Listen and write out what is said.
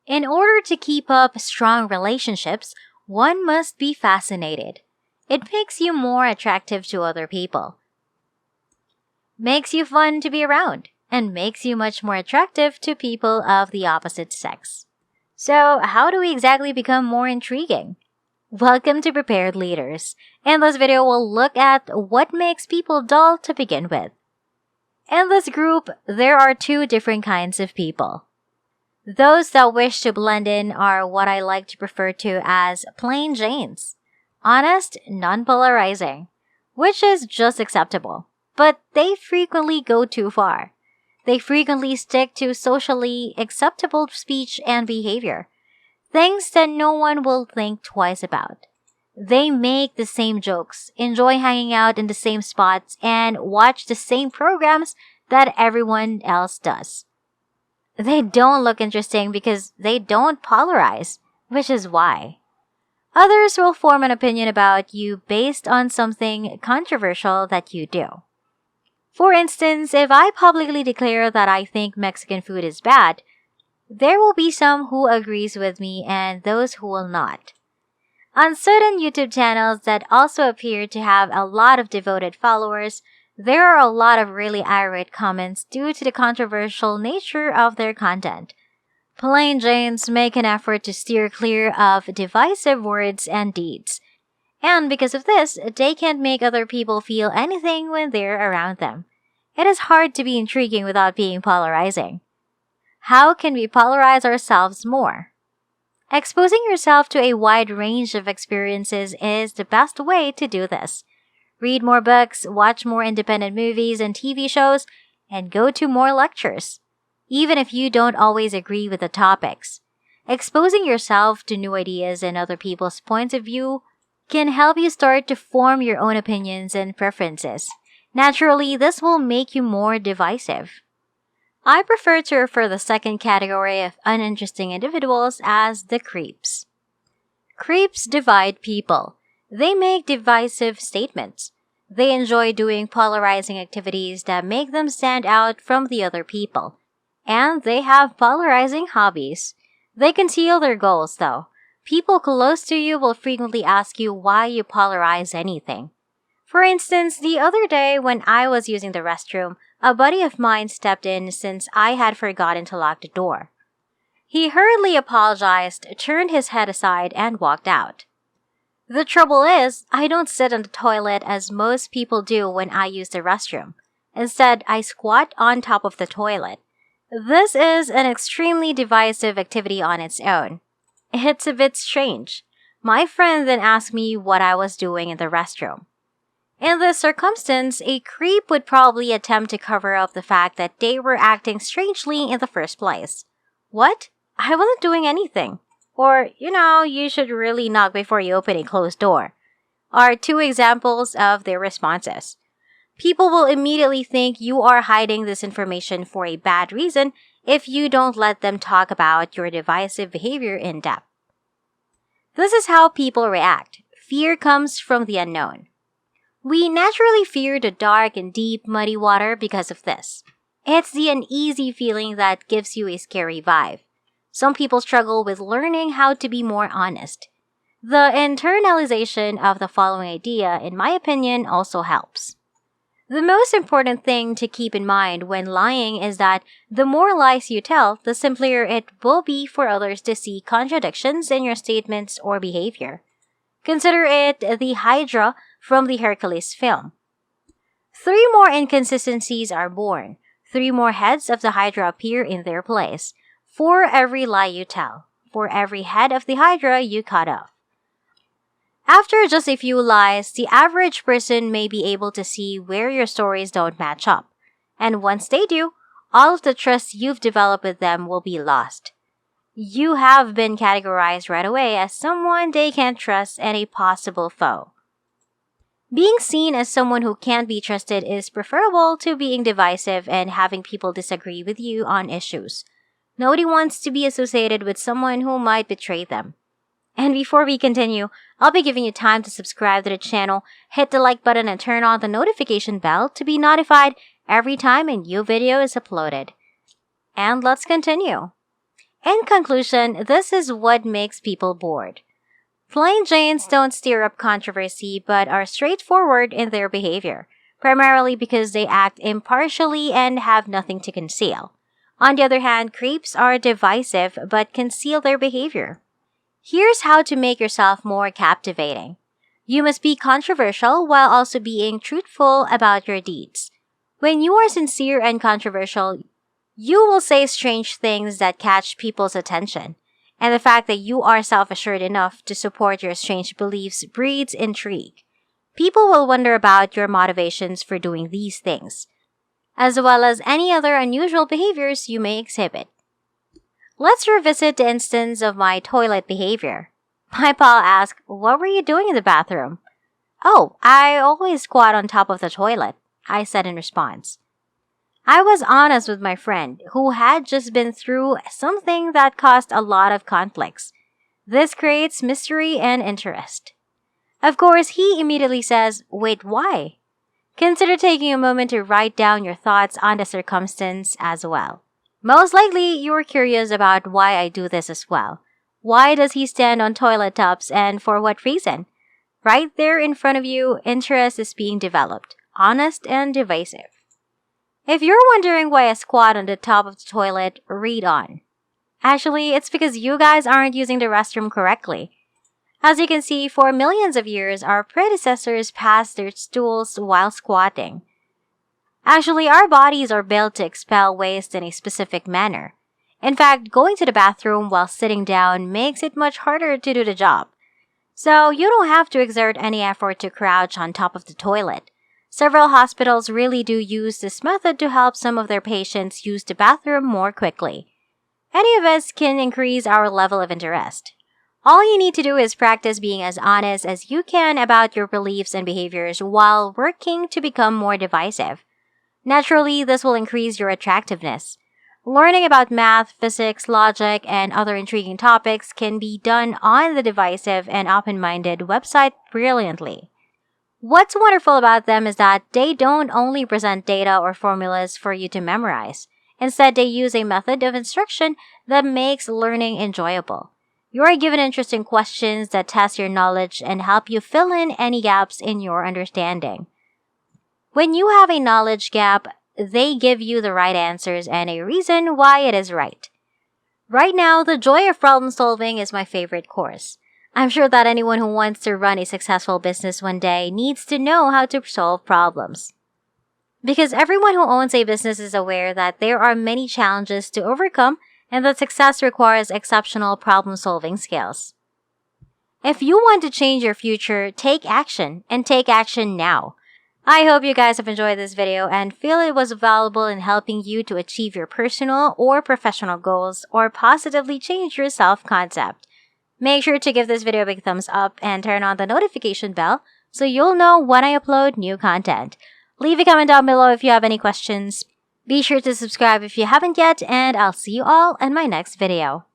In order to keep up strong relationships, one must be fascinated. It makes you more attractive to other people, makes you fun to be around, and makes you much more attractive to people of the opposite sex. So, how do we exactly become more intriguing? Welcome to Prepared Leaders. In this video, we'll look at what makes people dull to begin with. In this group, there are two different kinds of people. Those that wish to blend in are what I like to refer to as plain Janes. Honest, non-polarizing, which is just acceptable. But they frequently go too far. They frequently stick to socially acceptable speech and behavior, things that no one will think twice about. They make the same jokes, enjoy hanging out in the same spots, and watch the same programs that everyone else does. They don't look interesting because they don't polarize, which is why. Others will form an opinion about you based on something controversial that you do. For instance, if I publicly declare that I think Mexican food is bad, there will be some who agrees with me and those who will not. On certain YouTube channels that also appear to have a lot of devoted followers, there are a lot of really irate comments due to the controversial nature of their content. Plain Janes make an effort to steer clear of divisive words and deeds. And because of this, they can't make other people feel anything when they're around them. It is hard to be intriguing without being polarizing. How can we polarize ourselves more? Exposing yourself to a wide range of experiences is the best way to do this. Read more books, watch more independent movies and TV shows, and go to more lectures, even if you don't always agree with the topics. Exposing yourself to new ideas and other people's points of view can help you start to form your own opinions and preferences. Naturally, this will make you more divisive. I prefer to refer the second category of uninteresting individuals as the creeps. Creeps divide people. They make divisive statements. They enjoy doing polarizing activities that make them stand out from the other people. And they have polarizing hobbies. They conceal their goals, though. People close to you will frequently ask you why you polarize anything. For instance, the other day when I was using the restroom, a buddy of mine stepped in since I had forgotten to lock the door. He hurriedly apologized, turned his head aside, and walked out. The trouble is, I don't sit on the toilet as most people do when I use the restroom. Instead, I squat on top of the toilet. This is an extremely divisive activity on its own. It's a bit strange. My friend then asked me what I was doing in the restroom. In this circumstance, a creep would probably attempt to cover up the fact that they were acting strangely in the first place. What? I wasn't doing anything. Or, you should really knock before you open a closed door, are two examples of their responses. People will immediately think you are hiding this information for a bad reason if you don't let them talk about your divisive behavior in depth. This is how people react. Fear comes from the unknown. We naturally fear the dark and deep, muddy water because of this. It's the uneasy feeling that gives you a scary vibe. Some people struggle with learning how to be more honest. The internalization of the following idea, in my opinion, also helps. The most important thing to keep in mind when lying is that the more lies you tell, the simpler it will be for others to see contradictions in your statements or behavior. Consider it the Hydra from the Hercules film. 3 more inconsistencies are born. 3 more heads of the Hydra appear in their place. For every lie you tell, for every head of the Hydra you cut off. After just a few lies, the average person may be able to see where your stories don't match up. And once they do, all of the trust you've developed with them will be lost. You have been categorized right away as someone they can't trust and a possible foe. Being seen as someone who can't be trusted is preferable to being divisive and having people disagree with you on issues. Nobody wants to be associated with someone who might betray them. And before we continue, I'll be giving you time to subscribe to the channel, hit the like button, and turn on the notification bell to be notified every time a new video is uploaded. And let's continue. In conclusion, this is what makes people bored. Plain Janes don't stir up controversy but are straightforward in their behavior, primarily because they act impartially and have nothing to conceal. On the other hand, creeps are divisive but conceal their behavior. Here's how to make yourself more captivating. You must be controversial while also being truthful about your deeds. When you are sincere and controversial, you will say strange things that catch people's attention. And the fact that you are self-assured enough to support your strange beliefs breeds intrigue. People will wonder about your motivations for doing these things, as well as any other unusual behaviors you may exhibit. Let's revisit the instance of my toilet behavior. My pal asked, "What were you doing in the bathroom?" "Oh, I always squat on top of the toilet," I said in response. I was honest with my friend, who had just been through something that caused a lot of conflicts. This creates mystery and interest. Of course, he immediately says, "Wait, why?" Consider taking a moment to write down your thoughts on the circumstance as well. Most likely, you are curious about why I do this as well. Why does he stand on toilet tubs and for what reason? Right there in front of you, interest is being developed, honest and divisive. If you're wondering why I squat on the top of the toilet, read on. Actually, it's because you guys aren't using the restroom correctly. As you can see, for millions of years, our predecessors passed their stools while squatting. Actually, our bodies are built to expel waste in a specific manner. In fact, going to the bathroom while sitting down makes it much harder to do the job. So you don't have to exert any effort to crouch on top of the toilet. Several hospitals really do use this method to help some of their patients use the bathroom more quickly. Any of us can increase our level of interest. All you need to do is practice being as honest as you can about your beliefs and behaviors while working to become more divisive. Naturally, this will increase your attractiveness. Learning about math, physics, logic, and other intriguing topics can be done on the divisive and open-minded website brilliantly. What's wonderful about them is that they don't only present data or formulas for you to memorize. Instead, they use a method of instruction that makes learning enjoyable. You are given interesting questions that test your knowledge and help you fill in any gaps in your understanding. When you have a knowledge gap, they give you the right answers and a reason why it is right. Right now, the joy of problem solving is my favorite course. I'm sure that anyone who wants to run a successful business one day needs to know how to solve problems. Because everyone who owns a business is aware that there are many challenges to overcome and that success requires exceptional problem-solving skills. If you want to change your future, take action, and take action now. I hope you guys have enjoyed this video and feel it was valuable in helping you to achieve your personal or professional goals or positively change your self-concept. Make sure to give this video a big thumbs up and turn on the notification bell so you'll know when I upload new content. Leave a comment down below if you have any questions. Be sure to subscribe if you haven't yet, and I'll see you all in my next video.